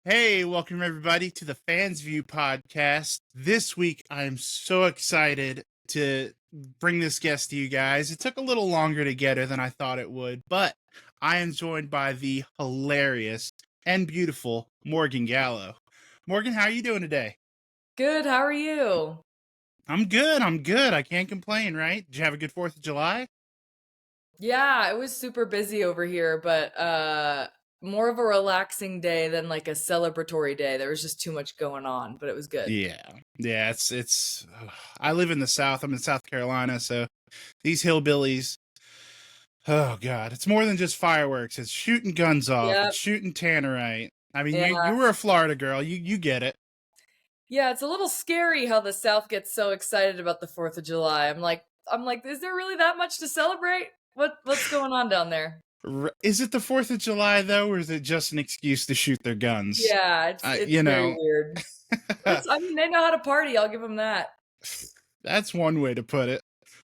Hey, welcome everybody to the Fans View podcast. This week, I'm so excited to bring this guest to you guys. It took a little longer to get her than I thought it would, but I am joined by the hilarious and beautiful Morgan Gallo. Morgan, how are you doing today? Good, how are you? I'm good. I'm good. I can't complain, right? Did you have a good 4th of July? Yeah, it was super busy over here, but more of a relaxing day than like a celebratory day. There was just too much going on, but it was good. Yeah. Yeah, it's I live in the South. I'm in South Carolina, so these hillbillies. Oh God, it's more than just fireworks. It's shooting guns off. It's Yep. shooting tannerite. I mean, you Yeah. you were a Florida girl. You get it. Yeah, it's a little scary how the South gets so excited about the 4th of July. I'm like, is there really that much to celebrate? What's going on down there? Is it the 4th of July though, or is it just an excuse to shoot their guns? Yeah, it's I, it's you very know, weird. I mean, they know how to party, I'll give them that. that's one way to put it.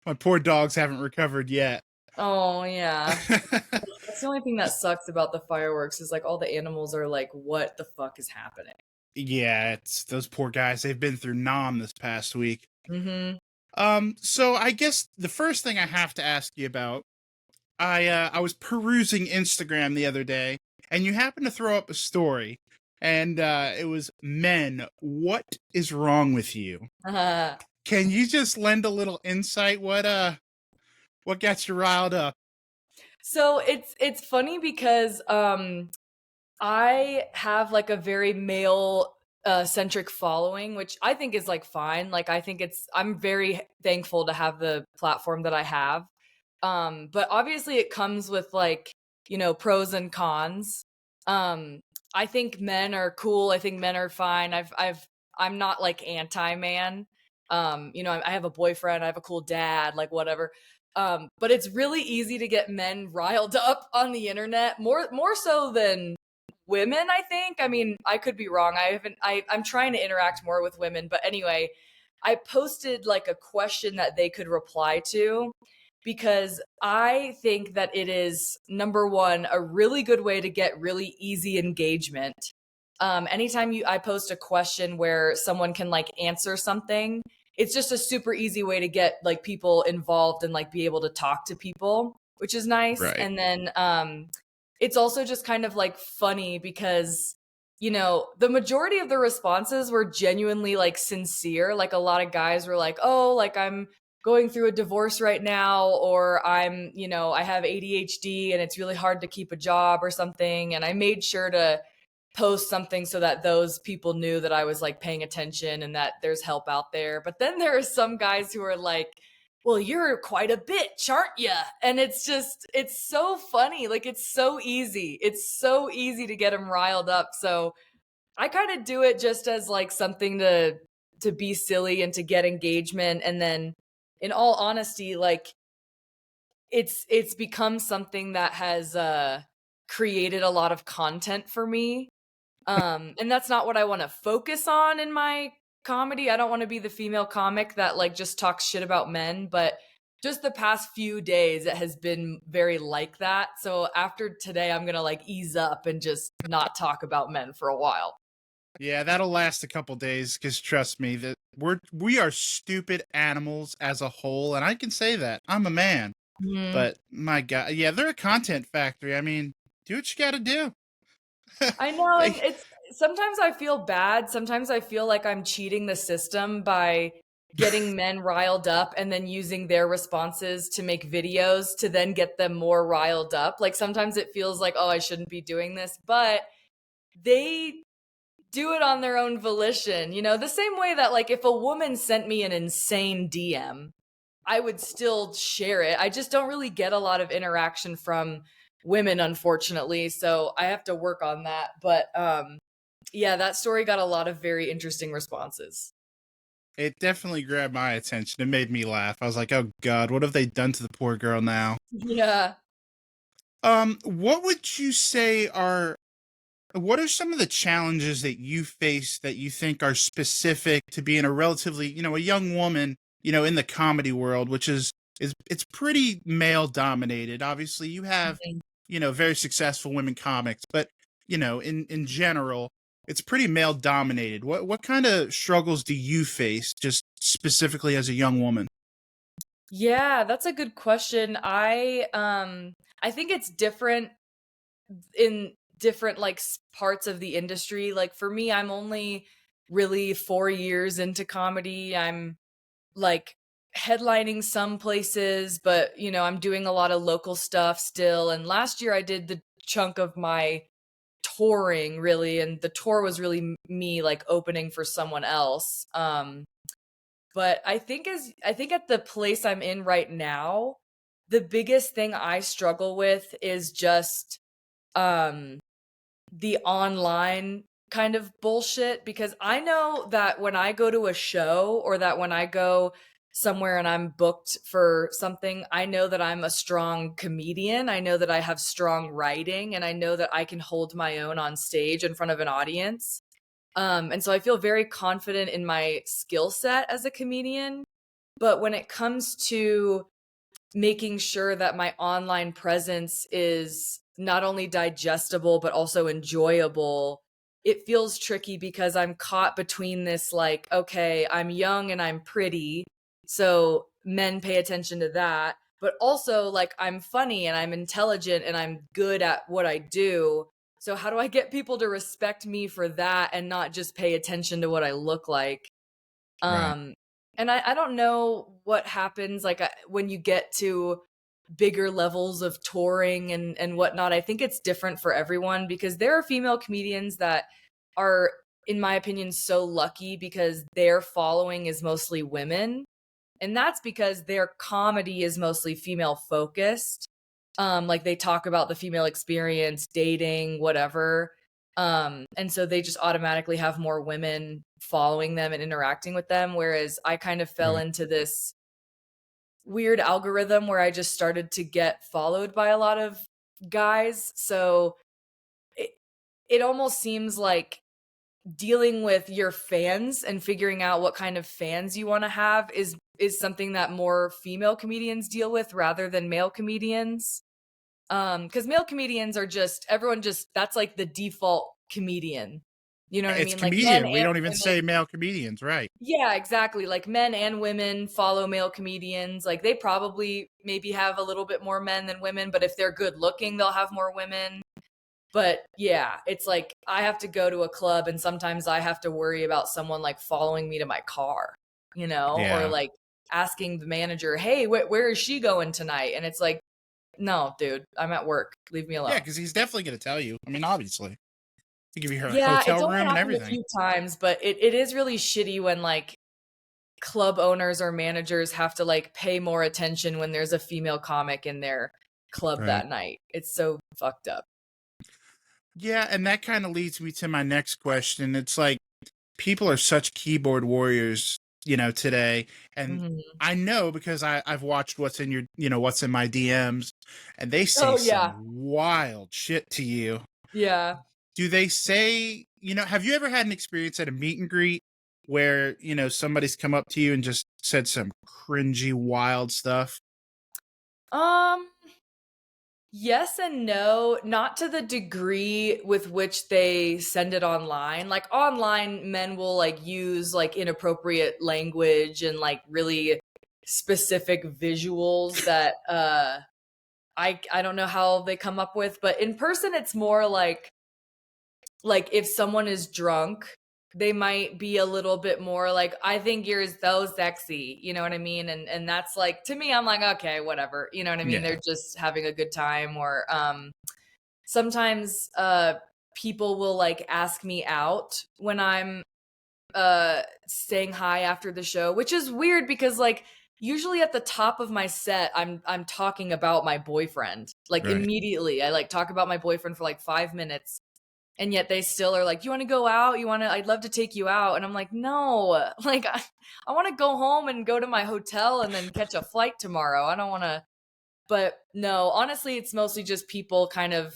My poor dogs haven't recovered yet. Oh, yeah. That's the only thing that sucks about the fireworks is like all the animals are like, what the fuck is happening? Yeah, it's those poor guys. They've been through Nam this past week. Mm-hmm. So I guess the first thing I have to ask you about, I was perusing Instagram the other day, and you happened to throw up a story, and it was men. What is wrong with you? Can you just lend a little insight? What got you riled up? So it's funny because I have like a very male centric following, which I think is like fine. Like I think I'm very thankful to have the platform that I have. But obviously it comes with like, pros and cons. Um I think men are cool. I think men are fine. I'm not like anti-man. I have a boyfriend, I have a cool dad, like whatever. But it's really easy to get men riled up on the internet, more so than women, I think. I mean, I could be wrong. I'm trying to interact more with women, but anyway, I posted like a question that they could reply to because I think that it is number one, a really good way to get really easy engagement. Anytime I post a question where someone can like answer something, it's just a super easy way to get like people involved and like be able to talk to people, which is nice. Right. And then it's also just kind of like funny because the majority of the responses were genuinely like sincere. Like a lot of guys were like, "Oh, like I'm going through a divorce right now, or I have ADHD and it's really hard to keep a job or something." And I made sure to post something so that those people knew that I was like paying attention and that there's help out there. But then there are some guys who are like, "Well, you're quite a bitch, aren't you?" And it's so funny. Like it's so easy. It's so easy to get them riled up. So I kind of do it just as like something to be silly and to get engagement. And then in all honesty, like it's become something that has created a lot of content for me. And that's not what I want to focus on in my comedy. I don't want to be the female comic that like just talks shit about men, but just the past few days it has been very like that. So after today I'm going to like ease up and just not talk about men for a while. Yeah, that'll last a couple days. Because trust me, that we are stupid animals as a whole, and I can say that I'm a man. Mhm. But my God, yeah, they're a content factory. I mean, do what you got to do. I know, and They, it's sometimes I feel bad. Sometimes I feel like I'm cheating the system by getting men riled up and then using their responses to make videos to then get them more riled up. Like sometimes it feels like, oh, I shouldn't be doing this, but they do it on their own volition. The same way that like if a woman sent me an insane DM, I would still share it. I just don't really get a lot of interaction from women, unfortunately. So I have to work on that. But yeah, that story got a lot of very interesting responses. it definitely grabbed my attention. It made me laugh. I was like, "Oh God, what have they done to the poor girl now?" Yeah. What would you say are what are some of the challenges that you face that you think are specific to being a relatively, a young woman, in the comedy world, which is it's pretty male dominated. Obviously, you have, Mhm. very successful women comics, but in general, it's pretty male dominated. What kind of struggles do you face just specifically as a young woman? Yeah, that's a good question. I think it's different in different like parts of the industry. Like for me, I'm only really 4 years into comedy. I'm like headlining some places, but I'm doing a lot of local stuff still. And last year I did the chunk of my touring really, and the tour was really me like opening for someone else. But I think at the place I'm in right now, the biggest thing I struggle with is just um the online kind of bullshit, because I know that when I go to a show or that when I go somewhere and I'm booked for something, I know that I'm a strong comedian. I know that I have strong writing, and I know that I can hold my own on stage in front of an audience. And so I feel very confident in my skill set as a comedian. But when it comes to making sure that my online presence is not only digestible but also enjoyable, it feels tricky because I'm caught between this like, okay, I'm young and I'm pretty, so men pay attention to that, but also like I'm funny and I'm intelligent and I'm good at what I do. So how do I get people to respect me for that and not just pay attention to what I look like? Right. Um, and I don't know what happens like when you get to bigger levels of touring and whatnot. I think it's different for everyone, because there are female comedians that are, in my opinion, so lucky because their following is mostly women. And that's because their comedy is mostly female focused. Like they talk about the female experience, dating, whatever. And so they just automatically have more women following them and interacting with them. Whereas I kind of fell Right. into this weird algorithm where I just started to get followed by a lot of guys. So it, it almost seems like dealing with your fans and figuring out what kind of fans you want to have is something that more female comedians deal with rather than male comedians. Because male comedians are just, everyone just, that's like the default comedian. You know what I It's mean? Like men comedian. We and don't even say women. male comedians, right? Yeah, exactly. Like men and women follow male comedians. Like they probably maybe have a little bit more men than women, but if they're good looking, they'll have more women. But yeah, it's like I have to go to a club and sometimes I have to worry about someone like following me to my car, or Yeah. like asking the manager, "Hey, where is she going tonight?" And it's like, "No, dude, I'm at work. Leave me Yeah, alone." because he's definitely going to tell you. I mean, obviously, he give you her Yeah, hotel it's only room and happened a everything. few times, but it is really shitty when like club owners or managers have to like pay more attention when there's a female comic in their club Right. that night. It's so fucked up. Yeah, and that kind of leads me to my next question. It's like people are such keyboard warriors, today. And Mhm. I know because I've watched what's in my DMs, and they say Oh some yeah. wild shit to you. Yeah. Do they say, have you ever had an experience at a meet and greet where, somebody's come up to you and just said some cringy, wild stuff? Um Yes and no, not to the degree with which they send it online. Like online, men will like use like inappropriate language and like really specific visuals that I don't know how they come up with, but in person it's more like if someone is drunk, they might be a little bit more like, I think you're so sexy, you know what I mean? And that's like, to me, I'm like, okay, whatever, you know what I mean? Yeah. They're just having a good time. Or sometimes people will like ask me out when I'm saying hi after the show, which is weird because like usually at the top of my set I'm talking about my boyfriend. Like Right. immediately I like talk about my boyfriend for like 5 minutes, and yet they still are like, "You want to go out? I'd love to take you out." And I'm like, "No." Like I want to go home and go to my hotel and then catch a flight tomorrow. I don't want to. But no, honestly, it's mostly just people kind of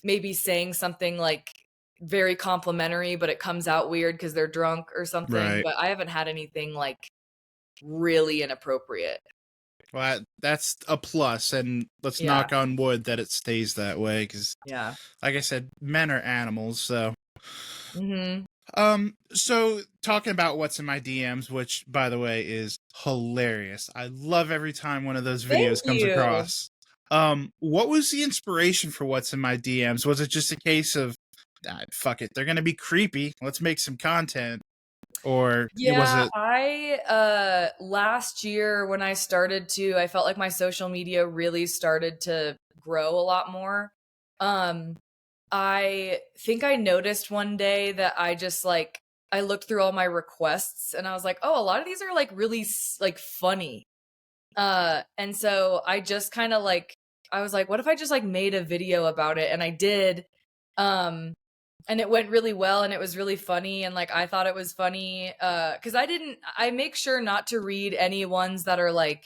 maybe saying something like very complimentary, but it comes out weird because they're drunk or something. Right. But I haven't had anything like really inappropriate. Well, that's a plus, and let's Yeah. knock on wood that it stays that way. Because, Yeah. like I said, men are animals. So, Mhm. So talking about what's in my DMs, which by the way is hilarious. I love every time one of those Thank videos comes you. across. What was the inspiration for what's in my DMs? Was it just a case of fuck it, they're gonna be creepy, let's make some content? Or it was Yeah, it I last year when I felt like my social media really started to grow a lot more. Um I think I noticed one day that I just like I looked through all my requests and I was like, "Oh, a lot of these are like really like funny." And so I just kind of like I was like, "What if I just like made a video about it?" And I did. Um and it went really well and it was really funny and like I thought it was funny cuz I make sure not to read any ones that are like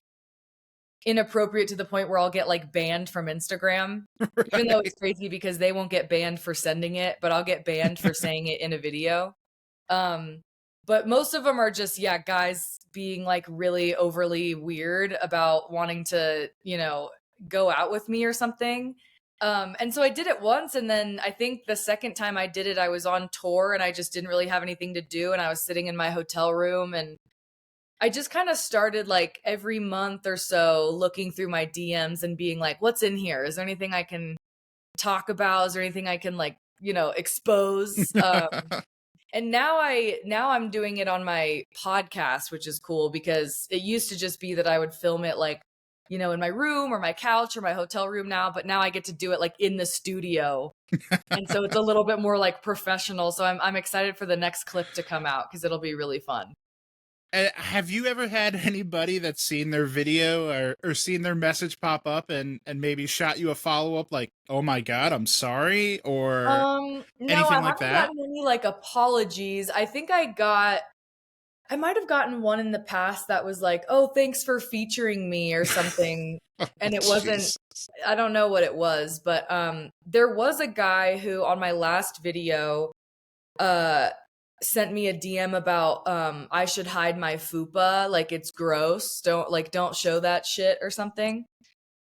inappropriate to the point where I'll get like banned from Instagram. Even though it's right? crazy because they won't get banned for sending it, but I'll get banned for saying it in a video. Um, but most of them are just, yeah, guys being like really overly weird about wanting to, go out with me or something. And so I did it once. And then I think the second time I did it, I was on tour and I just didn't really have anything to do. And I was sitting in my hotel room and I just kind of started like every month or so looking through my DMs and being like, what's in here? Is there anything I can talk about? Is there anything I can like, expose? And now I'm doing it on my podcast, which is cool because it used to just be that I would film it like, in my room or my couch or my hotel room now, but now I get to do it like in the studio. And so it's a little bit more like professional. So I'm excited for the next clip to come out because it'll be really fun. Have you ever had anybody that's seen their video or seen their message pop up and maybe shot you a follow up like, "Oh my god, I'm sorry," or No, I anything like haven't that? gotten any like apologies. I think I might have gotten one in the past that was like, "Oh, thanks for featuring me" or something. Oh, And it wasn't jeez. I don't know what it was, but there was a guy who on my last video uh sent me a DM about I should hide my fupa, like it's gross. Don't show that shit or something.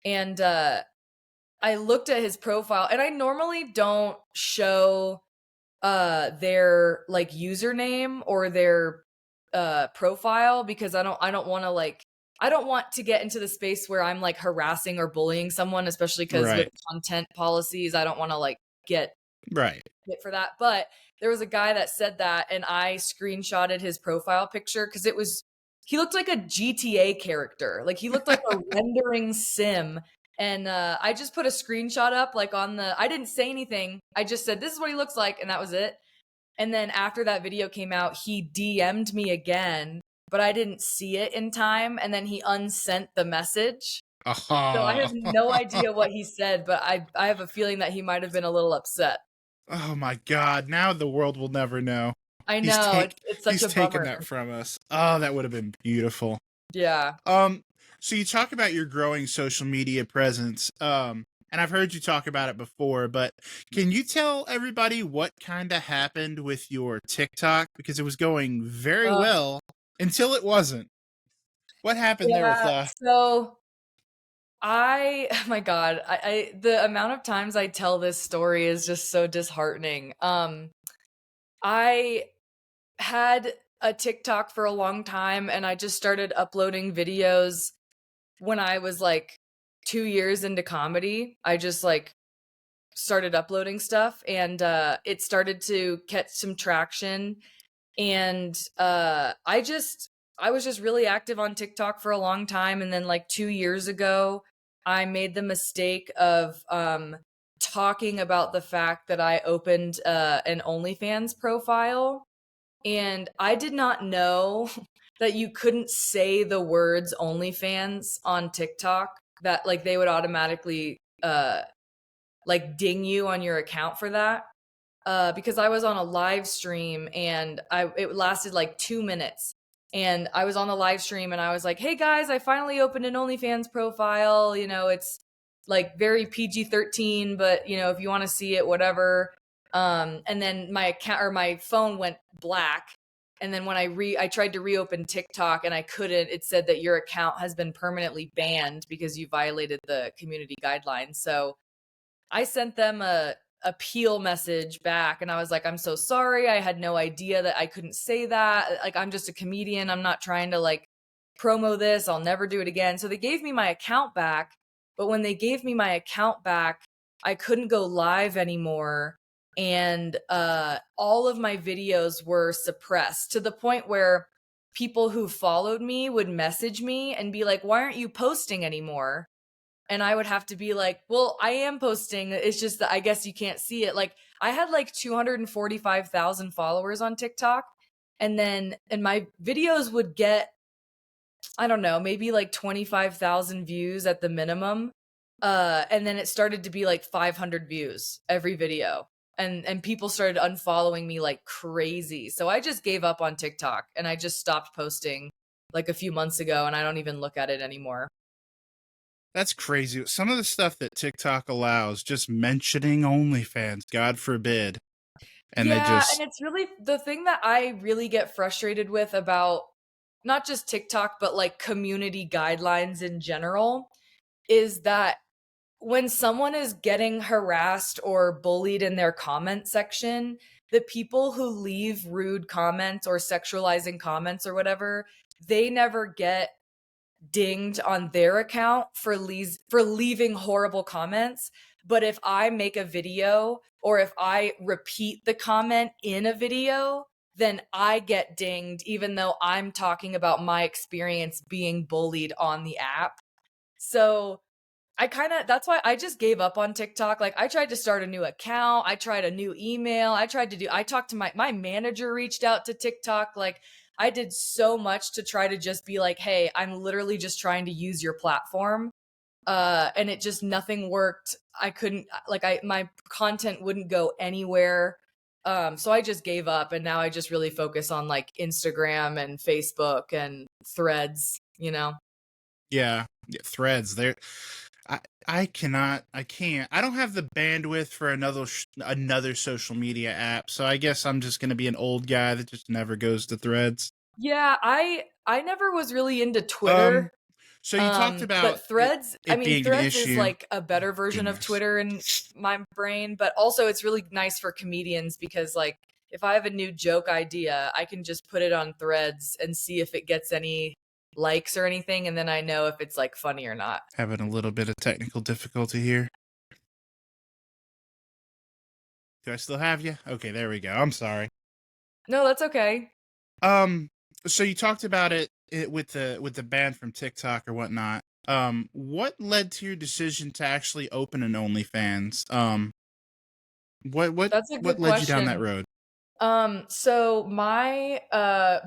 And I looked at his profile and I normally don't show their like username or their profile because I don't want to like I don't want to get into the space where I'm like harassing or bullying someone, especially cuz with Right. content policies I don't want to like get Right. hit for that. But there was a guy that said that and I screenshotted his profile picture cuz he looked like a GTA character. Like he looked like a rendering sim. And I just put a screenshot up like I didn't say anything. I just said this is what he looks like and that was it. And then after that video came out, he DM'd me again, but I didn't see it in time. And then he unsent the message. So I have Oh. no idea what he said, but I have a feeling that he might have been a little upset. Oh my god, now the world will never know. I know it's such He's a taken bummer. that from us. Oh, that would have been beautiful. Yeah. Um, so you talk about your growing social media presence. And I've heard you talk about it before, but can you tell everybody what kind of happened with your TikTok? Because it was going very Uh, well until it wasn't. What happened there with yeah. So oh my God, the amount of times I tell this story is just so disheartening. I had a TikTok for a long time and I just started uploading videos when I was like 2 years into comedy. I just like started uploading stuff and it started to catch some traction and I was just really active on TikTok for a long time and then like 2 years ago I made the mistake of talking about the fact that I opened an OnlyFans profile and I did not know that you couldn't say the words OnlyFans on TikTok, that like they would automatically like ding you on your account for that. Because I was on a live stream and it lasted like 2 minutes. And I was on the live stream and I was like, hey guys, I finally opened an OnlyFans profile. It's like very PG-13, but if you want to see it, whatever. And then my account or my phone went black. And then when I tried to reopen TikTok and I couldn't, it said that your account has been permanently banned because you violated the community guidelines. So I sent them appeal message back, and I was like, I'm so sorry, I had no idea that I couldn't say that, like, I'm just a comedian, I'm not trying to like promo this, I'll never do it again. So they gave me my account back, but when they gave me my account back, I couldn't go live anymore, and all of my videos were suppressed to the point where people who followed me would message me and be like, why aren't you posting anymore? And I would have to be like, well, I am posting. It's just that I guess you can't see it. Like, I had like 245,000 followers on TikTok. And my videos would get, I don't know, maybe like 25,000 views at the minimum. And then it started to be like 500 views every video. And people started unfollowing me like crazy. So I just gave up on TikTok and I just stopped posting like a few months ago, and I don't even look at it anymore. That's crazy. Some of the stuff that TikTok allows, just mentioning OnlyFans, God forbid. And they Yeah, and just, it's really the thing that I really get frustrated with about not just TikTok, but like community guidelines in general, is that when someone is getting harassed or bullied in their comment section, the people who leave rude comments or sexualizing comments or whatever, they never get dinged on their account for leaving horrible comments. But if I make a video or if I repeat the comment in a video, then I get dinged even though I'm talking about my experience being bullied on the app. So that's why I just gave up on TikTok. Like, I tried to start a new account, I tried a new email, I talked to my manager reached out to TikTok. Like, I did so much to try to just be like, hey, I'm literally just trying to use your platform. And it just nothing worked. I couldn't like I my content wouldn't go anywhere. So I just gave up, and now I just really focus on like Instagram and Facebook and Threads, you know. yeah, threads. I, I can't. I don't have the bandwidth for another social media app, so I guess I'm just going to be an old guy that just never goes to threads. Yeah, I never was really into Um, Twitter. so you talked about But Threads, I it mean, being an Threads is issue. like a better version of Goodness. Twitter in my brain, but also it's really nice for comedians because like if I have a new joke idea, I can just put it on Threads and see if it gets any likes or anything, and then I know if it's like funny or not. Having a little bit of technical difficulty here. Do I still have you? Okay, there we go. I'm sorry. No, that's okay. Um, so you talked about it with the ban from TikTok or whatnot. What led to your decision to actually open an OnlyFans? What what That's a what good led you down that question. road? So my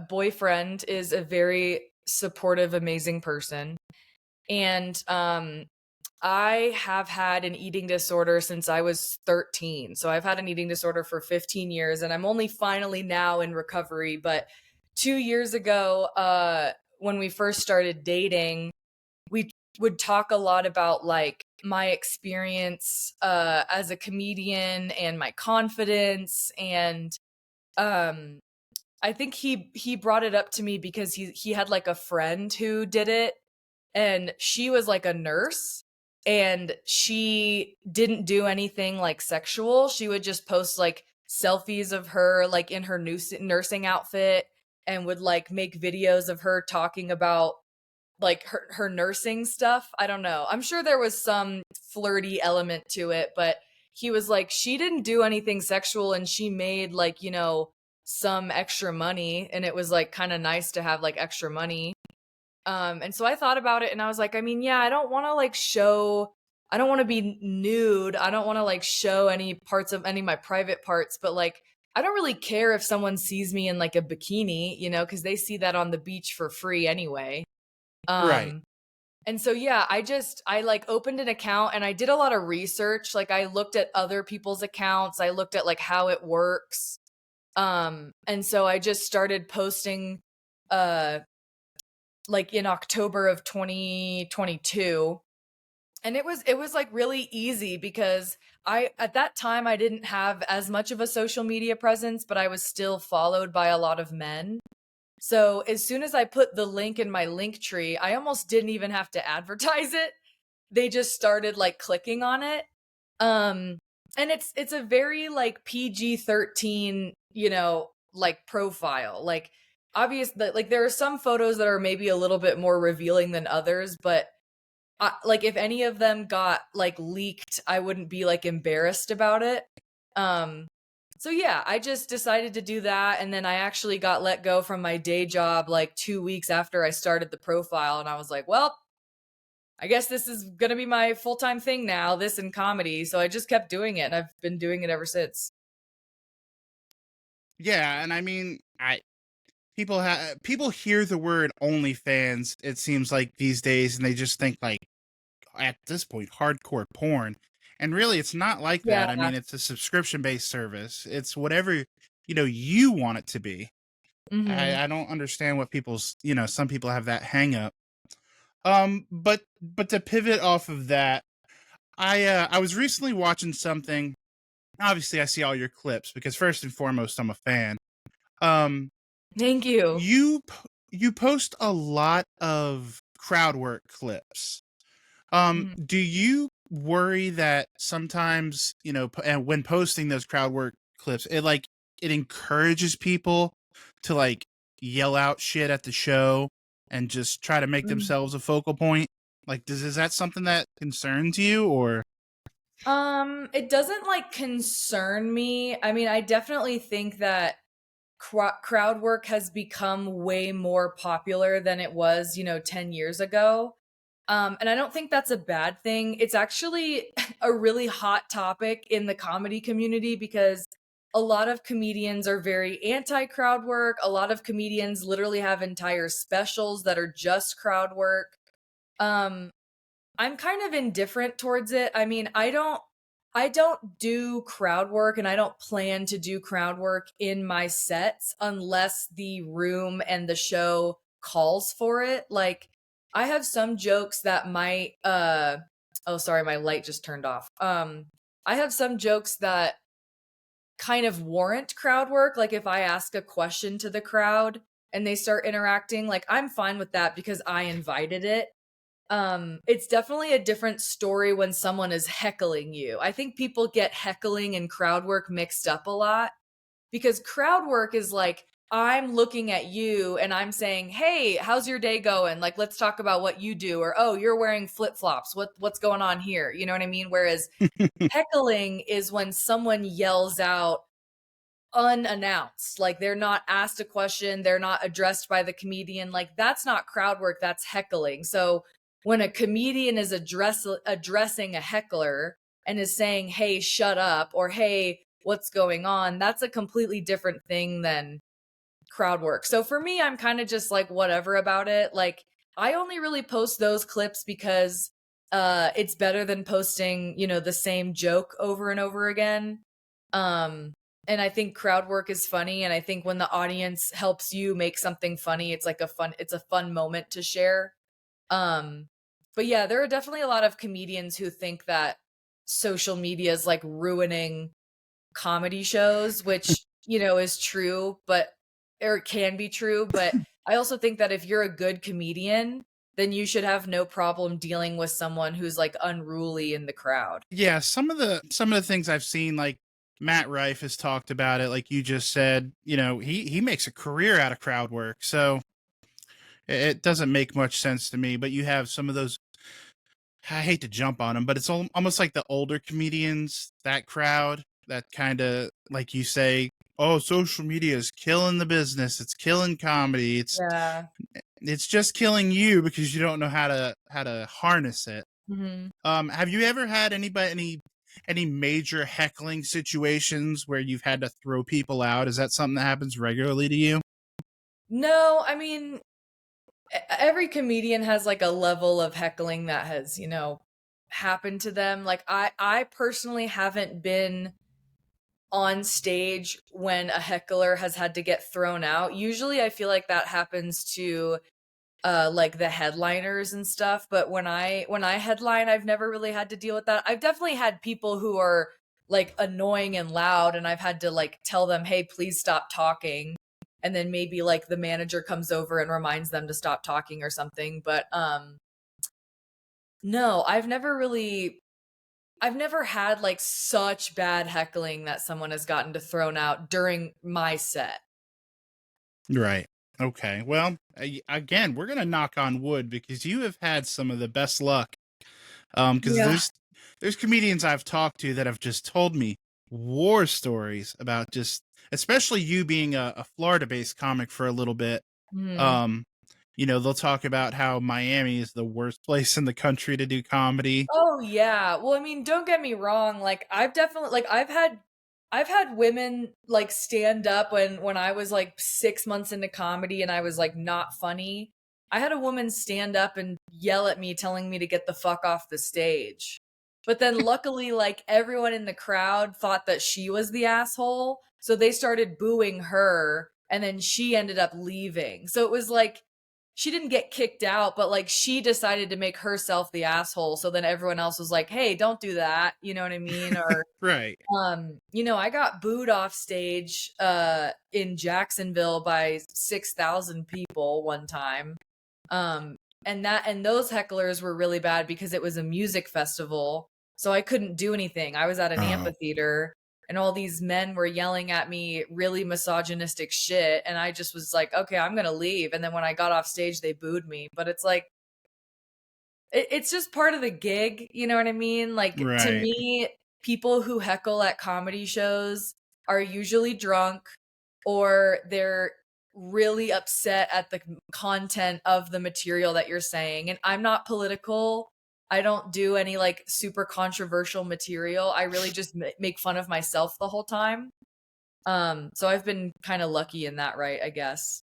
boyfriend is a very supportive, amazing person. And I have had an eating disorder since I was 13. So I've had an eating disorder for 15 years, and I'm only finally now in recovery. But 2 years ago, when we first started dating, we would talk a lot about like my experience as a comedian and my confidence. And um, I think he brought it up to me because he had like a friend who did it, and she was like a nurse, and she didn't do anything like sexual. She would just post like selfies of her like in her nursing outfit, and would like make videos of her talking about like her nursing stuff. I don't know. I'm sure there was some flirty element to it, but he was like, she didn't do anything sexual and she made like, some extra money, and it was like kind of nice to have like extra money. And so I thought about it and I was like, I mean, yeah, I don't want to be nude. I don't want to like show any parts of any of my private parts, but like, I don't really care if someone sees me in like a bikini, because they see that on the beach for free anyway. Right. Um, and so yeah, I like opened an account and I did a lot of research. Like I looked at other people's accounts. I looked at like how it works. And so I just started posting uh like in October of 2022. And it was like really easy because I at that time I didn't have as much of a social media presence, but I was still followed by a lot of men. So as soon as I put the link in my link tree, I almost didn't even have to advertise it. They just started like clicking on it. Um and it's a very like PG-13, like profile. Like obvious that like there are some photos that are maybe a little bit more revealing than others, but like if any of them got like leaked, I wouldn't be like embarrassed about it. Um so yeah, I just decided to do that, and then I actually got let go from my day job like 2 weeks after I started the profile, and I was like, well, I guess this is going to be my full-time thing now, this and comedy. So I just kept doing it, and I've been doing it ever since. Yeah, and I mean, I people hear the word OnlyFans. It seems like these days, and they just think like at this point hardcore porn, and really, it's not like Yeah. that. I mean, it's a subscription based service. It's whatever you want it to be. Mhm. I don't understand what people's some people have that hang up. But to pivot off of that, I was recently watching something. Obviously, I see all your clips because first and foremost, I'm a fan. Um, Thank you. you post a lot of crowd work clips. Mhm. Do you worry that sometimes, and when posting those crowd work clips, it encourages people to like yell out shit at the show and just try to make Mm. themselves a focal point? Like, is that something that concerns you, or? It doesn't like concern me. I mean, I definitely think that crowd work has become way more popular than it was, 10 years ago. And I don't think that's a bad thing. It's actually a really hot topic in the comedy community because a lot of comedians are very anti crowd work. A lot of comedians literally have entire specials that are just crowd work. Um, I'm kind of indifferent towards it. I mean, I don't do crowd work, and I don't plan to do crowd work in my sets unless the room and the show calls for it. Like I have some jokes that might oh sorry, my light just turned off. I have some jokes that kind of warrant crowd work, like if I ask a question to the crowd and they start interacting, like I'm fine with that because I invited it. It's definitely a different story when someone is heckling you. I think people get heckling and crowd work mixed up a lot because crowd work is like I'm looking at you and I'm saying, "Hey, how's your day going? Like let's talk about what you do," or "Oh, you're wearing flip-flops. What's going on here?" You know what I mean? Whereas heckling is when someone yells out unannounced. Like they're not asked a question, they're not addressed by the comedian. Like that's not crowd work, that's heckling. So when a comedian is addressing a heckler and is saying, "Hey, shut up," or "Hey, what's going on?" That's a completely different thing than crowd work. So for me, I'm kind of just like whatever about it. Like I only really post those clips because it's better than posting, the same joke over and over again. Um and I think crowd work is funny, and I think when the audience helps you make something funny, it's a fun moment to share. Um but yeah, there are definitely a lot of comedians who think that social media is like ruining comedy shows, which, is true, but or it can be true, but I also think that if you're a good comedian, then you should have no problem dealing with someone who's like unruly in the crowd. Yeah, some of the things I've seen, like Matt Rife has talked about it, like you just said. He makes a career out of crowd work, so it doesn't make much sense to me. But you have some of those. I hate to jump on them, but it's almost like the older comedians, that crowd, that kind of like you say, oh, social media is killing the business. It's killing comedy. Yeah. It's just killing you because you don't know how to harness it. Mhm. Have you ever had any major heckling situations where you've had to throw people out? Is that something that happens regularly to you? No, I mean, every comedian has like a level of heckling that has, happened to them. Like I personally haven't been on stage when a heckler has had to get thrown out. Usually I feel like that happens to like the headliners and stuff, but when I headline, I've never really had to deal with that. I've definitely had people who are like annoying and loud, and I've had to like tell them, "Hey, please stop talking." And then maybe like the manager comes over and reminds them to stop talking or something. But no, I've never really I've never had like such bad heckling that someone has gotten to thrown out during my set. Right. Okay. Well, again, we're gonna knock on wood because you have had some of the best luck. Because Yeah. there's comedians I've talked to that have just told me war stories about just, especially you being a Florida based comic for a little bit. Mhm. Um, they'll talk about how Miami is the worst place in the country to do comedy. Oh yeah. Well, I mean, don't get me wrong. Like I've definitely like I've had women like stand up when I was like 6 months into comedy and I was like not funny. I had a woman stand up and yell at me telling me to get the fuck off the stage. But then luckily like everyone in the crowd thought that she was the asshole, so they started booing her and then she ended up leaving. So it was like she didn't get kicked out, but like she decided to make herself the asshole. So then everyone else was like, "Hey, don't do that." You know what I mean? Or Right. I got booed off stage in Jacksonville by 6,000 people one time. Um and those hecklers were really bad because it was a music festival. So I couldn't do anything. I was at an Oh, amphitheater and all these men were yelling at me really misogynistic shit and I just was like, "Okay, I'm going to leave." And then when I got off stage they booed me. But it's like it's just part of the gig, you know what I mean? Like, to right. me, people who heckle at comedy shows are usually drunk or they're really upset at the content of the material that you're saying. And I'm not political. I don't do any like super controversial material. I really just make fun of myself the whole time. So I've been kind of lucky in that, right, I guess.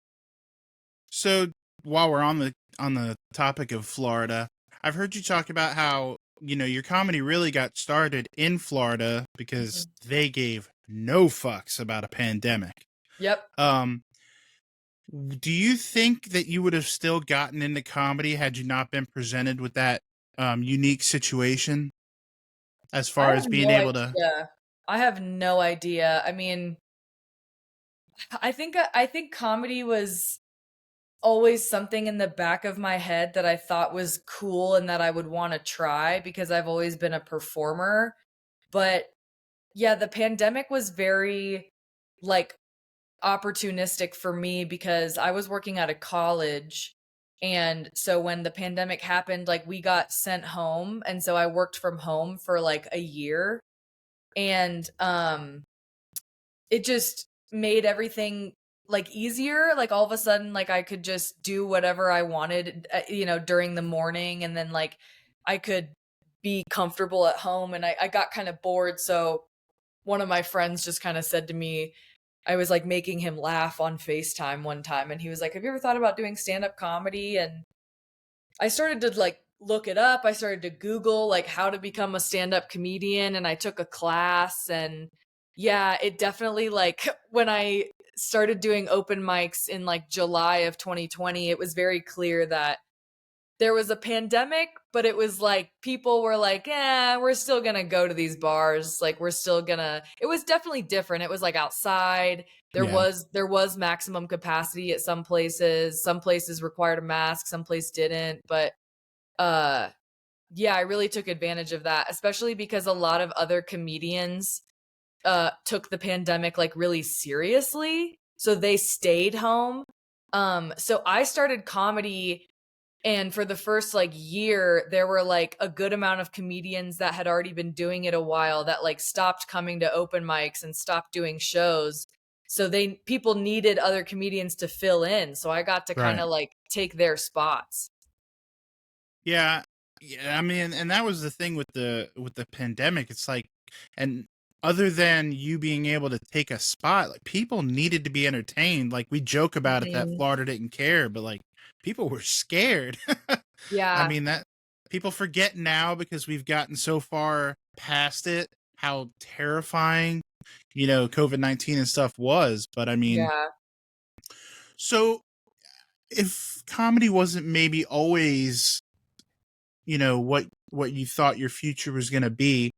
So while we're on the topic of Florida, I've heard you talk about how your comedy really got started in Florida because Mhm. they gave no fucks about a pandemic. Yep. Um, do you think that you would have still gotten into comedy had you not been presented with that unique situation as I far have as being no able to? idea. I have no idea. I mean, I think comedy was always something in the back of my head that I thought was cool and that I would want to try because I've always been a performer. But yeah, the pandemic was very like opportunistic for me because I was working at a college. And so when the pandemic happened, like we got sent home. And so I worked from home for like a year. And it just made everything like easier. Like all of a sudden like I could just do whatever I wanted during the morning, and then like I could be comfortable at home. And I got kind of bored, so one of my friends just kind of said to me, I was like making him laugh on FaceTime one time and he was like, "Have you ever thought about doing stand-up comedy?" And I started to like look it up. I started to Google like how to become a stand-up comedian, and I took a class. And yeah, it definitely like when I started doing open mics in like July of 2020, it was very clear that there was a pandemic, but it was like people were like, "Yeah, we're still going to go to these bars. Like we're still going to." It was definitely different. It was like outside. There Yeah. was there was maximum capacity at some places. Some places required a mask, some place didn't, but uh yeah, I really took advantage of that, especially because a lot of other comedians took the pandemic like really seriously, so they stayed home. So I started comedy, and for the first like year there were like a good amount of comedians that had already been doing it a while that like stopped coming to open mics and stopped doing shows. So they people needed other comedians to fill in, so I got to kind Right. of like take their spots. Yeah, yeah. I mean, and that was the thing with the pandemic. It's like, and other than you being able to take a spot, like people needed to be entertained. Like we joke about it that Mhm. Florida didn't care, but like people were scared. I Yeah. mean that people forget now because we've gotten so far past it how terrifying COVID-19 and stuff was. But I mean, Yeah. so if comedy wasn't maybe always what you thought your future was going to be,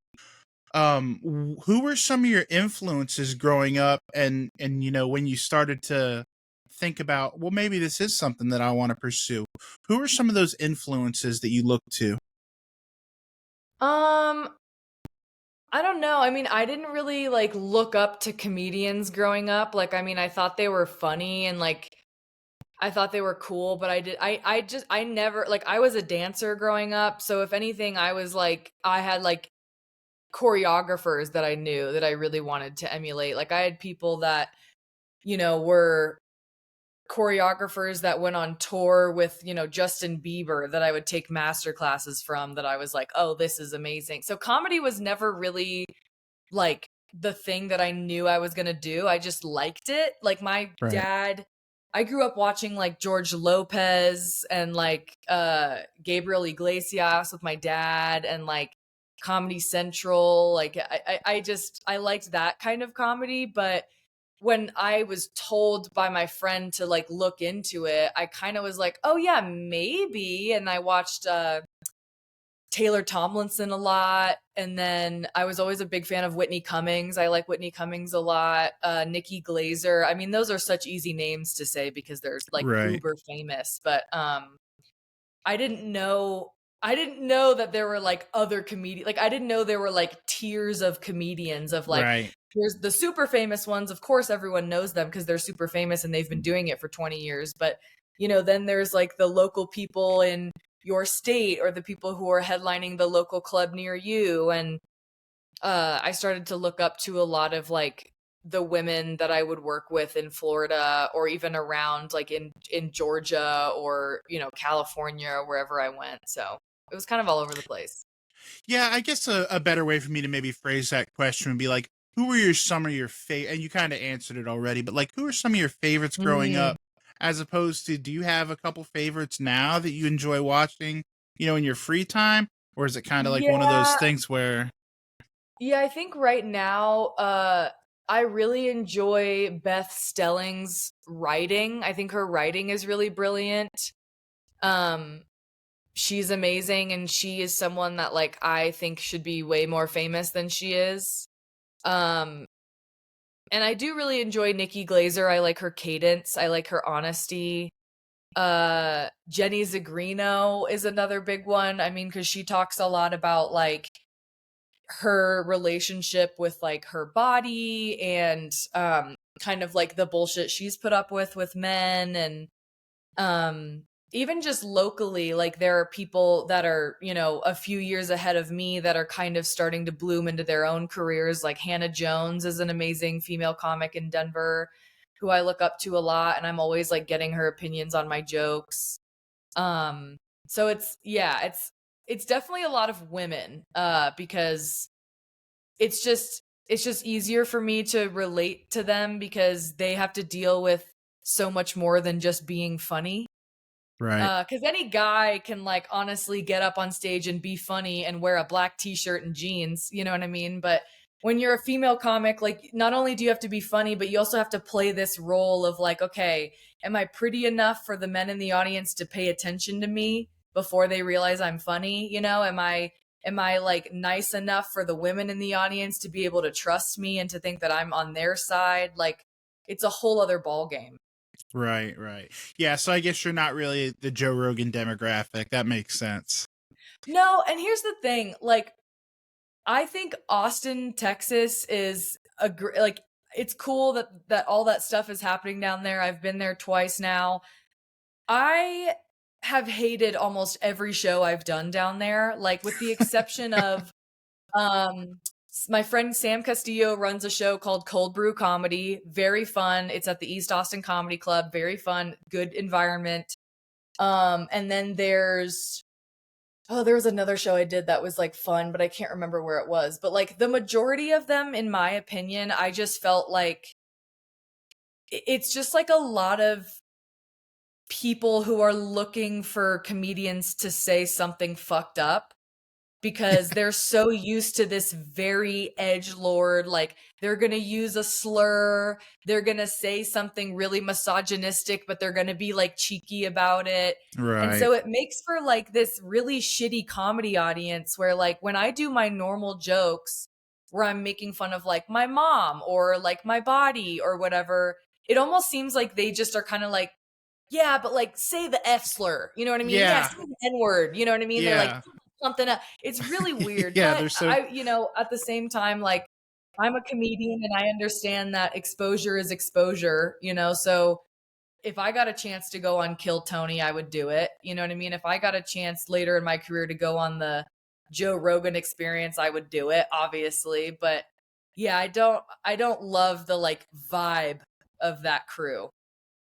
who were some of your influences growing up, and when you started to think about, well, maybe this is something that I want to pursue? Who are some of those influences that you look to? Um I don't know. I mean, I didn't really like look up to comedians growing up. Like, I mean, I thought they were funny and like I thought they were cool, but I never like I was a dancer growing up, so if anything, I was like I had like choreographers that I knew that I really wanted to emulate. Like I had people that, were choreographers that went on tour with, Justin Bieber that I would take master classes from that I was like, "Oh, this is amazing." So comedy was never really like the thing that I knew I was gonna do. I just liked it. Like my Right. dad, I grew up watching like George Lopez and like Gabriel Iglesias with my dad and like Comedy Central. Like I liked that kind of comedy, but when I was told by my friend to like look into it, I kind of was like, oh yeah, maybe. And I watched Taylor Tomlinson a lot. And then I was always a big fan of Whitney Cummings. I like Whitney Cummings a lot. Nikki Glazer. I mean, those are such easy names to say because they're like Right. uber famous. But I didn't know I didn't know that there were like other comedians. Like I didn't know there were like tiers of comedians of like Right. here's the super famous ones. Of course everyone knows them because they're super famous and they've been doing it for 20 years. But then there's like the local people in your state or the people who are headlining the local club near you. And I started to look up to a lot of like the women that I would work with in Florida or even around like in Georgia or California or wherever I went. So it was kind of all over the place. Yeah, I guess a better way for me to maybe phrase that question would be like, who were some of your favorite? And you kind of answered it already, but like, who are some of your favorites growing Mm, up? As opposed to, do you have a couple favorites now that you enjoy watching, in your free time, or is it kind of like one of those yeah, things where, yeah. I think right now, I really enjoy Beth Stelling's writing. I think her writing is really brilliant. Um, she's amazing, and she is someone that like I think should be way more famous than she is. Um, and I do really enjoy Nikki Glazer. I like her cadence. I like her honesty. Jenny Zagrino is another big one. I mean, because she talks a lot about like her relationship with like her body and kind of like the bullshit she's put up with men and um even just locally, like there are people that are a few years ahead of me that are kind of starting to bloom into their own careers. Like Hannah Jones is an amazing female comic in Denver who I look up to a lot, and I'm always like getting her opinions on my jokes. So it's definitely a lot of women because it's just easier for me to relate to them because they have to deal with so much more than just being funny. right, Because any guy can like honestly get up on stage and be funny and wear a black t-shirt and jeans, you know what I mean? But when you're a female comic, like not only do you have to be funny, but you also have to play this role of like, okay, am I pretty enough for the men in the audience to pay attention to me before they realize I'm funny? Am I like nice enough for the women in the audience to be able to trust me and to think that I'm on their side? Like it's a whole other ball game. right, right. Yeah, so I guess you're not really the Joe Rogan demographic. That makes sense. No, and here's the thing, like I think Austin, Texas is like it's cool that all that stuff is happening down there. I've been there twice now. I have hated almost every show I've done down there, like with the exception of my friend Sam Castillo runs a show called Cold Brew Comedy. Very fun. It's at the East Austin Comedy Club. Very fun, good environment. And then there was another show I did that was like fun, but I can't remember where it was. But like the majority of them, in my opinion, I just felt like it's just like a lot of people who are looking for comedians to say something fucked up because they're so used to this very edge lord, like they're gonna use a slur, they're gonna say something really misogynistic, but they're gonna be like cheeky about it. And Right. so it makes for like this really shitty comedy audience where like when I do my normal jokes where I'm making fun of like my mom or like my body or whatever, it almost seems like they just are kind of like, yeah, but like say the F slur, you know what I mean? Yeah, Yeah, say the N word, you know what I mean? They're like, yeah. something else. It's really weird, Yeah, but they're so at the same time, like, I'm a comedian and I understand that exposure is exposure, so if I got a chance to go on Kill Tony, I would do it. You know what I mean? If I got a chance later in my career to go on the Joe Rogan experience, I would do it, obviously. But yeah, I don't love the like vibe of that crew.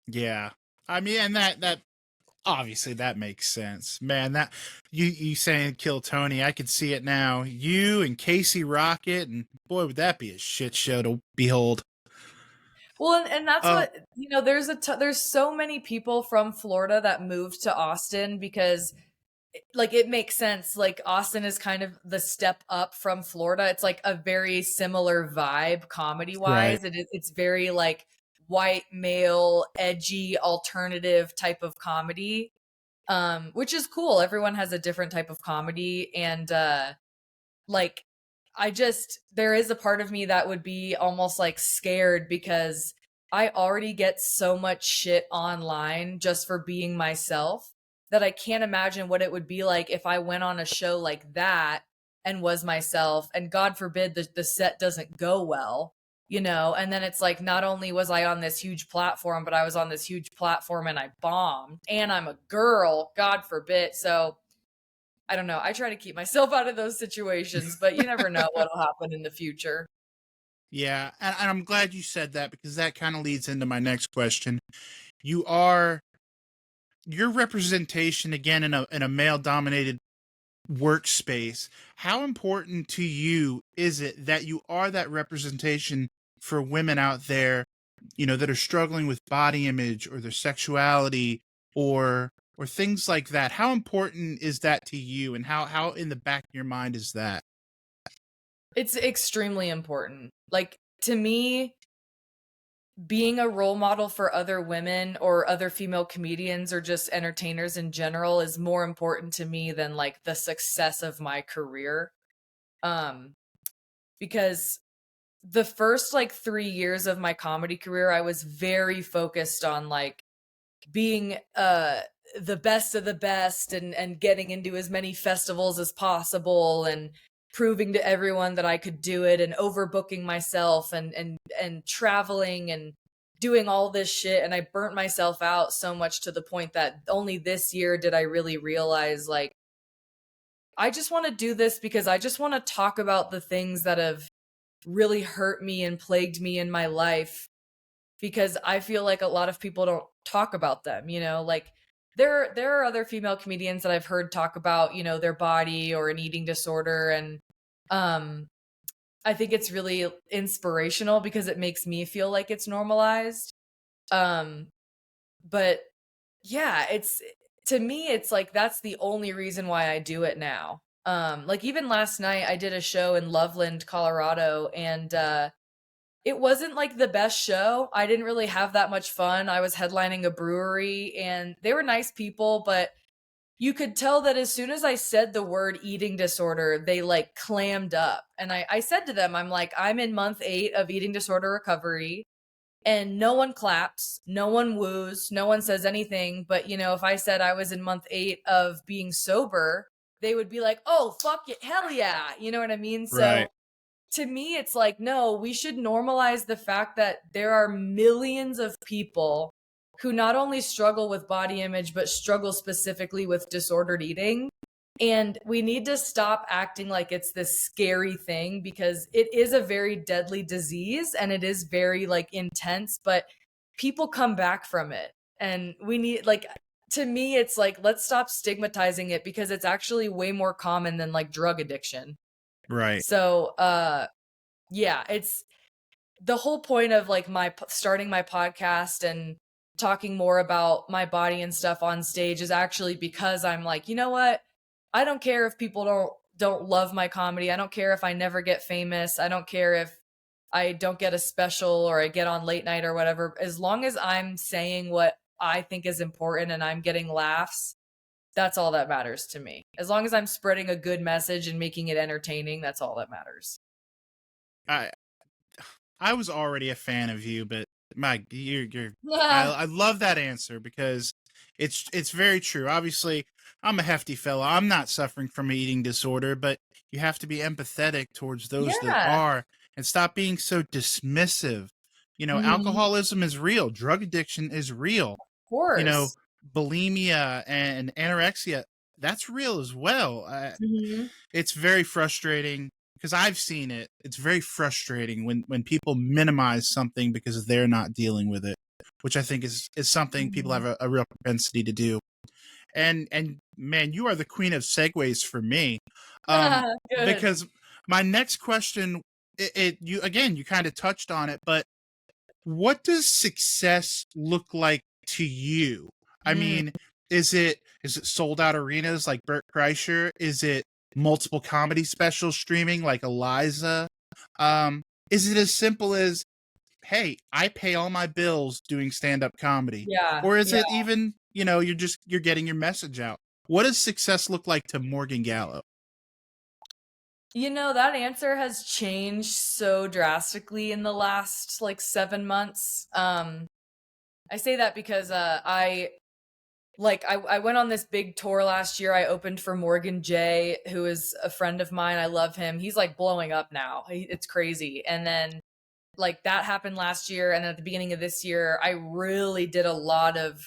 yeah. I mean, and that obviously that makes sense, man. That you saying Kill Tony, I can see it now. You and Casey Rocket, and boy, would that be a shit show to behold. Well, and that's Uh, what, there's so many people from Florida that moved to Austin because like it makes sense. Like Austin is kind of the step up from Florida. It's like a very similar vibe comedy right. wise. It's very like white male, edgy, alternative type of comedy. Which is cool. Everyone has a different type of comedy. And like there is a part of me that would be almost like scared because I already get so much shit online just for being myself that I can't imagine what it would be like if I went on a show like that and was myself, and God forbid the set doesn't go well, and then it's like not only was I on this huge platform, but I was on this huge platform and I bombed, and I'm a girl, God forbid. So I don't know. I try to keep myself out of those situations, but you never know what'll happen in the future. Yeah, and I'm glad you said that because that kind of leads into my next question. You are your representation again in a male dominated workspace. How important to you is it that you are that representation for women out there, that are struggling with body image or their sexuality or things like that? How important is that to you, and how in the back of your mind is that? It's extremely important. Like to me, being a role model for other women or other female comedians or just entertainers in general is more important to me than like the success of my career. Um because the first like 3 years of my comedy career I was very focused on like being the best of the best and getting into as many festivals as possible and proving to everyone that I could do it and overbooking myself and traveling and doing all this shit, and I burnt myself out so much to the point that only this year did I really realize like I just want to do this because I just want to talk about the things that have really hurt me and plagued me in my life, because I feel like a lot of people don't talk about them, like there are other female comedians that I've heard talk about, their body or an eating disorder, and um I think it's really inspirational because it makes me feel like it's normalized. Um but yeah, it's to me it's like that's the only reason why I do it now. Like even last night I did a show in Loveland, Colorado, and it wasn't like the best show. I didn't really have that much fun. I was headlining a brewery and they were nice people, but you could tell that as soon as I said the word eating disorder, they like clammed up. And I said to them, I'm like, I'm in month 8 of eating disorder recovery, and no one claps, no one woos, no one says anything. But, if I said I was in month 8 of being sober, they would be like, oh, fuck it. Hell yeah. You know what I mean? Right. So to me, it's like, no, we should normalize the fact that there are millions of people who not only struggle with body image, but struggle specifically with disordered eating. And we need to stop acting like it's this scary thing, because it is a very deadly disease and it is very like intense, but people come back from it. And we need like, to me, it's like, let's stop stigmatizing it because it's actually way more common than like drug addiction. Right. So, yeah, it's the whole point of like starting my podcast and talking more about my body and stuff on stage is actually because I'm like, you know what? I don't care if people don't love my comedy. I don't care if I never get famous. I don't care if I don't get a special or I get on late night or whatever. As long as I'm saying what I think is important and I'm getting laughs, that's all that matters to me. As long as I'm spreading a good message and making it entertaining, that's all that matters. I I was already a fan of you, but my you're Yeah. I love that answer because It's very true. Obviously, I'm a hefty fella. I'm not suffering from an eating disorder, but you have to be empathetic towards those that Yeah. are and stop being so dismissive. Mhm. Alcoholism is real. Drug addiction is real. Of You know, course. bulimia and anorexia, that's real as well. Mhm. It's very frustrating because I've seen it. It's very frustrating when people minimize something because they're not dealing with it, which I think is something people have Mhm. a real propensity to do. And man, you are the queen of segues for me, um, Good. because my next question, you again, you kind of touched on it, but what does success look like to you? I Mm. mean, is it sold out arenas like Bert Kreischer? Is it multiple comedy specials streaming like Eliza? Um, is it as simple as, hey, I pay all my bills doing stand-up comedy? Yeah, Or is yeah. it even, you're getting your message out? What does success look like to Morgan Gallo? That answer has changed so drastically in the last, like, 7 months. I say that because, I went on this big tour last year. I opened for Morgan J, who is a friend of mine. I love him. He's, like, blowing up now. It's crazy. And then, like, that happened last year, and at the beginning of this year, I really did a lot of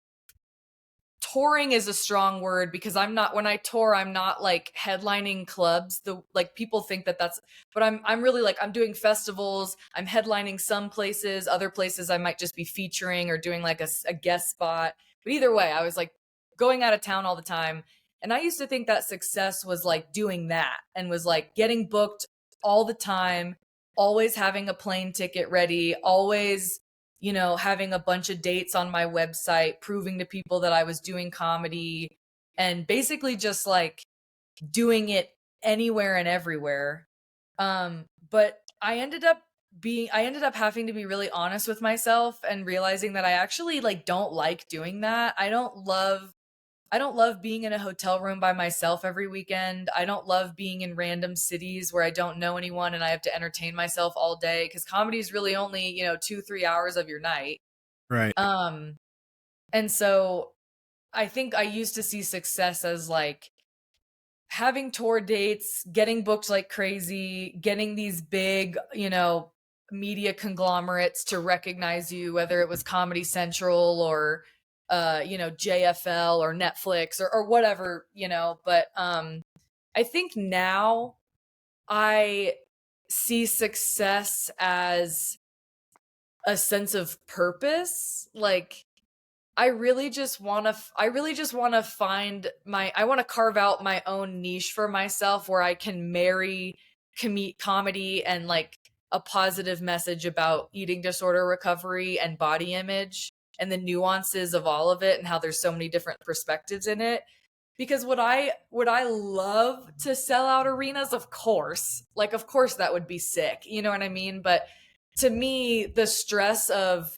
touring is a strong word because when I tour, I'm not like headlining clubs. The like people think that that's, but I'm really like I'm doing festivals. I'm headlining some places, other places I might just be featuring or doing like a guest spot. But either way, I was like going out of town all the time, and I used to think that success was like doing that and was like getting booked all the time, always having a plane ticket ready, always having a bunch of dates on my website, proving to people that I was doing comedy and basically just like doing it anywhere and everywhere. But I ended up having to be really honest with myself and realizing that I actually like don't like doing that. I don't love being in a hotel room by myself every weekend. I don't love being in random cities where I don't know anyone and I have to entertain myself all day because comedy is really only, 2, 3 hours of your night. Right. Um, and so I think I used to see success as like having tour dates, getting booked like crazy, getting these big, media conglomerates to recognize you, whether it was Comedy Central or JFL or Netflix or whatever, But I think now I see success as a sense of purpose. Like I really just want to find I want to carve out my own niche for myself where I can marry comedy and like a positive message about eating disorder recovery and body image and the nuances of all of it and how there's so many different perspectives in it. Because would I love to sell out arenas? Of course. Like of course that would be sick. You know what I mean? But to me, the stress of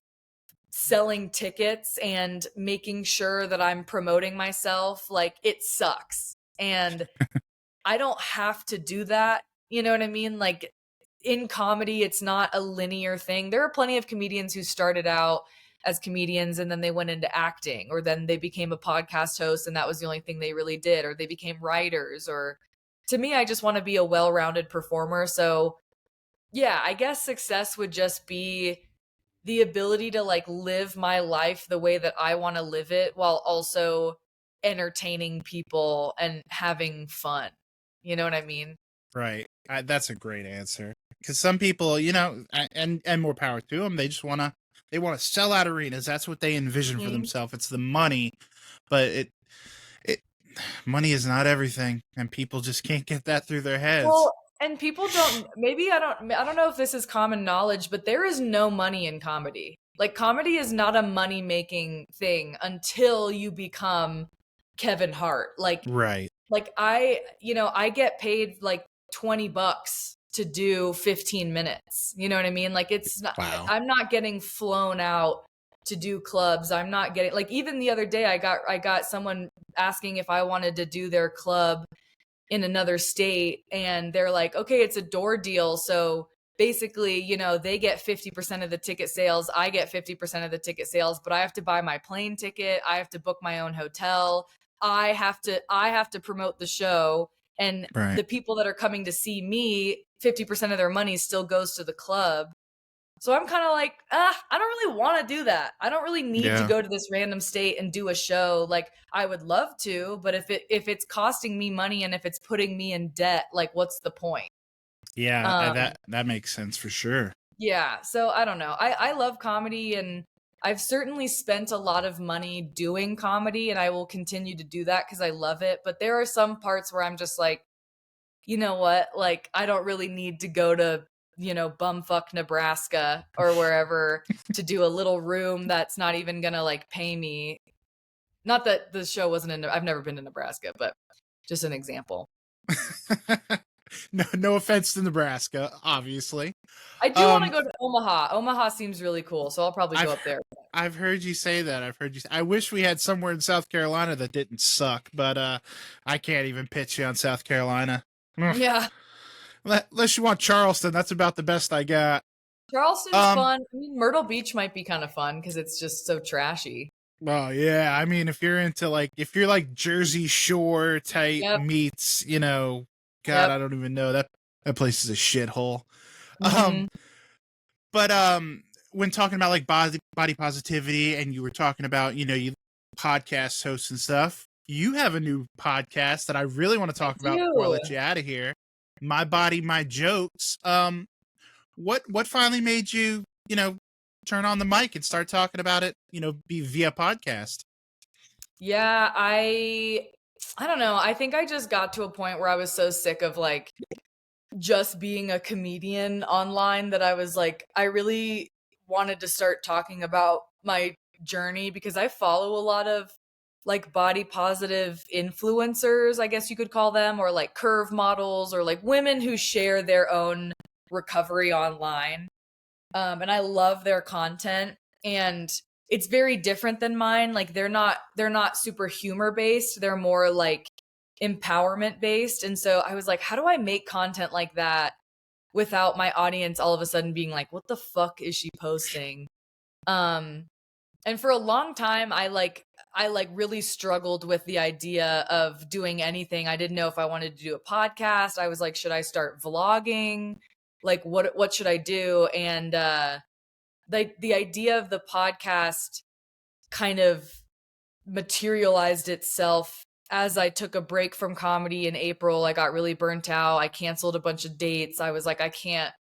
selling tickets and making sure that I'm promoting myself, like it sucks. And I don't have to do that. You know what I mean? Like in comedy, it's not a linear thing. There are plenty of comedians who started out as comedians and then they went into acting, or then they became a podcast host and that was the only thing they really did, or they became writers. Or to me, I just want to be a well rounded performer. So, yeah, I guess success would just be the ability to like live my life the way that I want to live it while also entertaining people and having fun. You know what I mean? Right. That's a great answer. Because some people, and more power to them. They want to sell out arenas. That's what they envision for Mhm. themselves. It's the money, but it money is not everything, and people just can't get that through their heads. Well, and people don't maybe I don't know if this is common knowledge, but there is no money in comedy. Like comedy is not a money-making thing until you become Kevin Hart. Right. I get paid like $20 to do 15 minutes. You know what I mean? Like it's not Wow. I'm not getting flown out to do clubs. I'm not getting like even the other day I got someone asking if I wanted to do their club in another state and they're like, "Okay, it's a door deal, so basically, you know, they get 50% of the ticket sales, I get 50% of the ticket sales, but I have to buy my plane ticket, I have to book my own hotel, I have to promote the show, and Right. the people that are coming to see me, 50% of their money still goes to the club. So I'm kind of like, I don't really want to do that. I don't really need to Yeah. go to this random state and do a show. Like I would love to, but if it's costing me money and if it's putting me in debt, like what's the point? Yeah. Um, That makes sense for sure. yeah. So I don't know. I love comedy, and I've certainly spent a lot of money doing comedy, and I will continue to do that because I love it. But there are some parts where I'm just like, you know what? Like, I don't really need to go to, bumfuck Nebraska or wherever to do a little room that's not even gonna like pay me. Not that the show wasn't in, I've never been to Nebraska, but just an example. No offense to Nebraska, obviously. I do want to Um, go to Omaha. Omaha seems really cool, so I'll probably go I've up there. I've heard you say that. I wish we had somewhere in South Carolina that didn't suck, but I can't even pitch you on South Carolina. Ugh. Yeah. Unless you want Charleston, that's about the best I got. Charleston's Um, fun. I mean, Myrtle Beach might be kind of fun because it's just so trashy. well, yeah. I mean, if you're like Jersey Shore type Yep. meets, God, I Yep. don't even know that place is a shithole. Um, Hmm. but when talking about like body positivity, and you were talking about you podcast hosts and stuff, you have a new podcast that I really want to I talk about before I do. let you out of here. My body, my jokes. What finally made you turn on the mic and start talking about it? Be via podcast. Yeah, I don't know. I think I just got to a point where I was so sick of like just being a comedian online that I was like I really wanted to start talking about my journey because I follow a lot of like body positive influencers, I guess you could call them, or like curve models or like women who share their own recovery online. And I love their content, and it's very different than mine. Like they're not super humor based. They're more like empowerment based. And so I was like, how do I make content like that without my audience all of a sudden being like, what the fuck is she posting? Um and for a long time I really struggled with the idea of doing anything. I didn't know if I wanted to do a podcast. I was like, should I start vlogging? Like what should I do? And the idea of the podcast kind of materialized itself as I took a break from comedy in April. I got really burnt out. I canceled a bunch of dates. I was like, I can't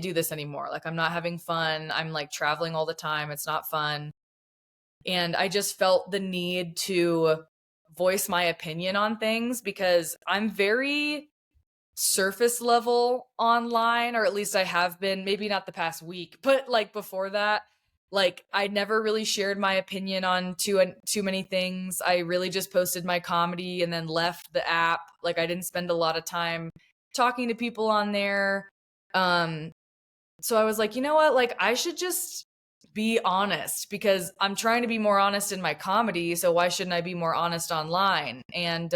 do this anymore. Like I'm not having fun. I'm like traveling all the time. It's not fun. And I just felt the need to voice my opinion on things because I'm very surface level online, or at least I have been, maybe not the past week, but like before that, like I never really shared my opinion on too many things. I really just posted my comedy and then left the app. Like I didn't spend a lot of time talking to people on there. Um so I was like, you know what? Like I should just be honest because I'm trying to be more honest in my comedy, so why shouldn't I be more honest online? And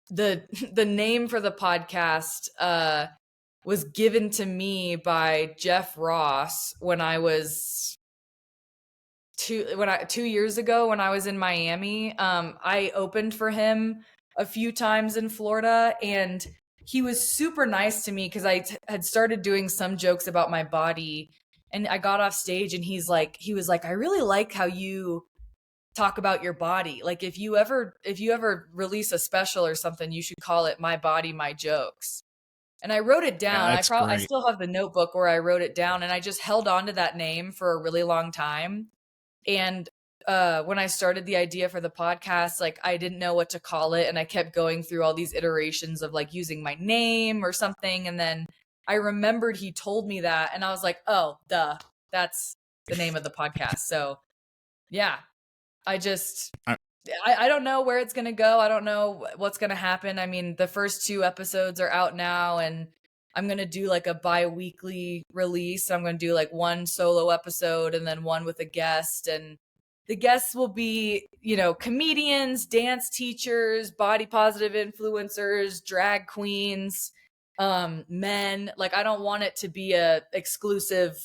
the the name for the podcast was given to me by Jeff Ross when I was 2 years ago when I was in Miami. I opened for him a few times in Florida, and he was super nice to me because had started doing some jokes about my body, and I got off stage and he was like, I really like how you talk about your body. Like if you ever release a special or something, you should call it My Body, My Jokes. And I wrote it Yeah, down. that's I great. still have the notebook where I wrote it down, and I just held on to that name for a really long time. And when I started the idea for the podcast, like I didn't know what to call it, and I kept going through all these iterations of like using my name or something, and then I remembered he told me that, and I was like, oh, duh, that's the name of the podcast. So yeah, I just I, I don't know where it's gonna go. I don't know what's gonna happen. I mean, the first two episodes are out now, and I'm gonna do like a bi-weekly release. I'm gonna do like one solo episode and then one with a guest. And the guests will be, comedians, dance teachers, body positive influencers, drag queens. men. Like, I don't want it to be a exclusive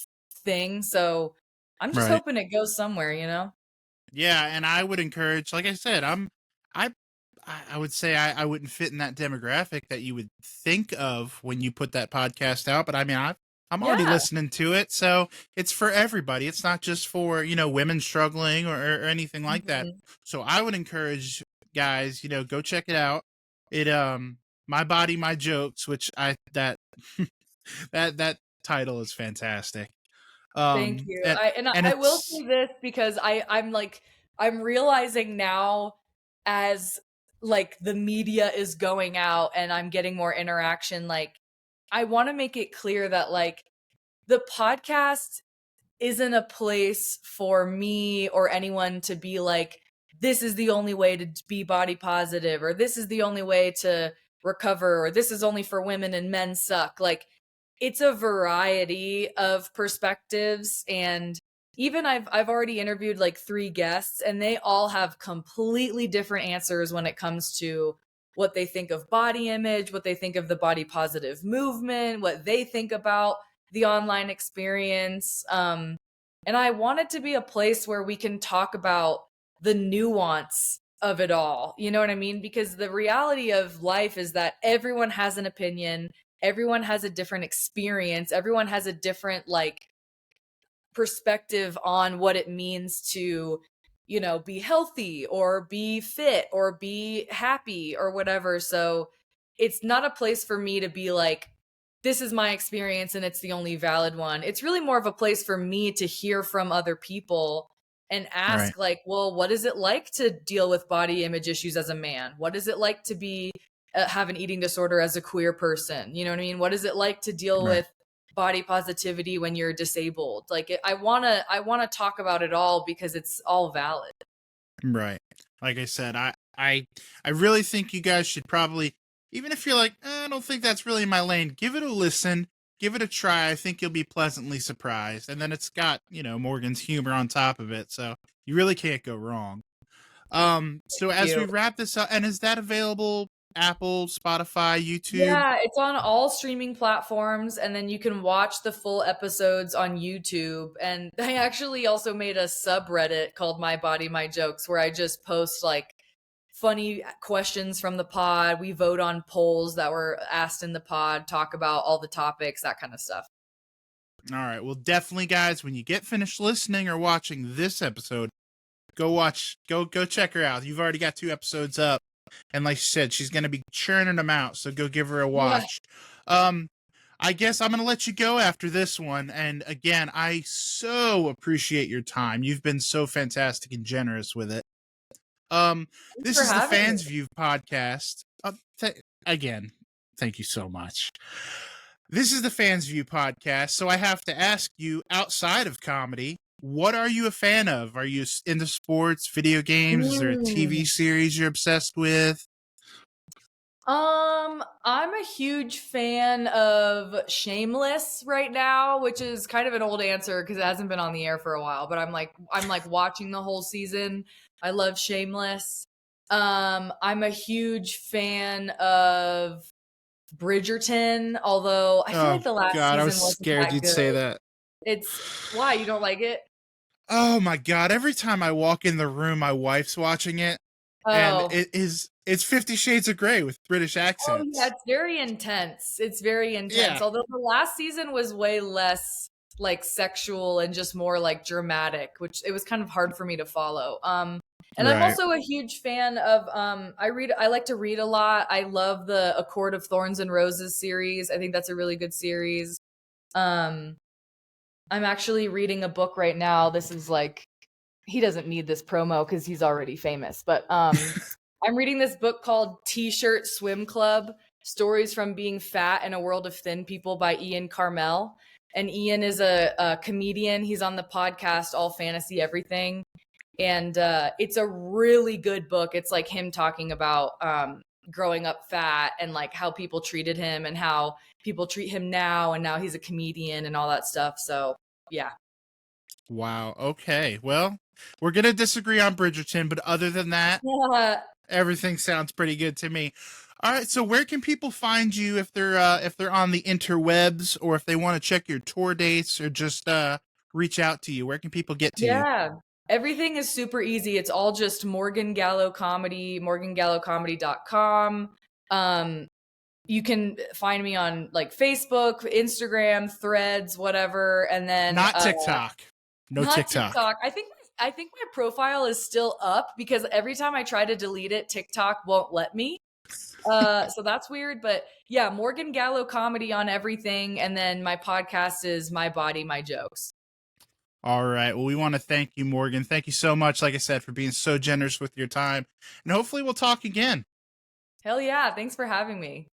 thing. So I'm just Right. hoping it goes somewhere, you know? Yeah, and I would encourage, like I said, I I would say I wouldn't fit in that demographic that you would think of when you put that podcast out, but I mean I'm already Yeah. listening to it, so it's for everybody. It's not just for, women struggling or anything like that. Mhm. So I would encourage guys, go check it out. It My Body, My Jokes, which I that that title is fantastic. Thank you. And And I will it's say this because I'm realizing now as like the media is going out and I'm getting more interaction, like I want to make it clear that like the podcast isn't a place for me or anyone to be like, this is the only way to be body positive, or this is the only way to recover, or this is only for women and men suck. Like, it's a variety of perspectives. And even I've already interviewed like 3 guests, and they all have completely different answers when it comes to what they think of body image, what they think of the body positive movement, what they think about the online experience. And I want it to be a place where we can talk about the nuance of it all. You know what I mean? Because the reality of life is that everyone has an opinion, everyone has a different experience, everyone has a different like perspective on what it means to, be healthy or be fit or be happy or whatever. So it's not a place for me to be like, this is my experience and it's the only valid one. It's really more of a place for me to hear from other people and right, ask, like, well, what is it like to deal with body image issues as a man? What is it like to be have an eating disorder as a queer person? You know what I mean? What is it like to deal right. with body positivity when you're disabled? Like, I want to talk about it all because it's all valid. Right. Like I said, I really think you guys should probably, even if you're like, I don't think that's really my lane, give it a listen, give it a try. I think you'll be pleasantly surprised. And then it's got, Morgan's humor on top of it, so you really can't go wrong. So Thank as we you. wrap this up, and is that available Apple, Spotify, YouTube? Yeah, it's on all streaming platforms, and then you can watch the full episodes on YouTube. And I actually also made a subreddit called My Body, My Jokes, where I just post like funny questions from the pod. We vote on polls that were asked in the pod, talk about all the topics, that kind of stuff. All right. Well, definitely guys, when you get finished listening or watching this episode, go check her out. You've already got 2 episodes up. And like she said, she's gonna be churning them out, so go give her a Yeah. watch. Um, I guess I'm gonna let you go after this one. And again, I so appreciate your time. You've been so fantastic and generous with it. Um, Thanks this for is the having me. Fans View podcast. Again, thank you so much. This is the Fans View podcast, so I have to ask you, outside of comedy, what are you a fan of? Are you into sports, video games? Is there a TV Mm. series you're obsessed with? I'm a huge fan of Shameless right now, which is kind of an old answer because it hasn't been on the air for a while, but I'm like watching the whole season. I love Shameless. I'm a huge fan of Bridgerton, although I feel Oh like the last God, I was season wasn't scared that you'd say good. that. It's why you don't like it? Oh my God, every time I walk in the room, my wife's watching it, and Oh. it's 50 Shades of Grey with British Oh, yeah, accents. it's very intense. It's very intense. Yeah, Although the last season was way less like sexual and just more like dramatic, which it was kind of hard for me to follow. And I'm right. also a huge fan of I like to read a lot. I love the A Court of Thorns and Roses series. I think that's a really good series. Um I'm actually reading a book right now. This is like he doesn't need this promo because he's already famous. But I'm reading this book called T-Shirt Swim Club: Stories from Being Fat in a World of Thin People by Ian Carmel. And Ian is a comedian. He's on the podcast All Fantasy Everything. And it's a really good book. It's like him talking about growing up fat and like how people treated him and how people treat him now. And now he's a comedian and all that stuff. So, yeah. Wow. Okay. Well, we're gonna disagree on Bridgerton, but other than that, Yeah. everything sounds pretty good to me. All right, so where can people find you if they're on the interwebs, or if they want to check your tour dates, or just reach out to you? Where can people get to you? Yeah. Everything is super easy. It's all just Morgan Gallo Comedy, morgangallocomedy.com. You can find me on like Facebook, Instagram, Threads, whatever, and then Not TikTok. No not TikTok. TikTok. I think my profile is still up because every time I try to delete it, TikTok won't let me. So that's weird, but yeah, Morgan Gallo Comedy on everything, and then my podcast is My Body, My Jokes. All right. Well, we want to thank you, Morgan. Thank you so much, like I said, for being so generous with your time. And hopefully we'll talk again. Hell yeah, thanks for having me.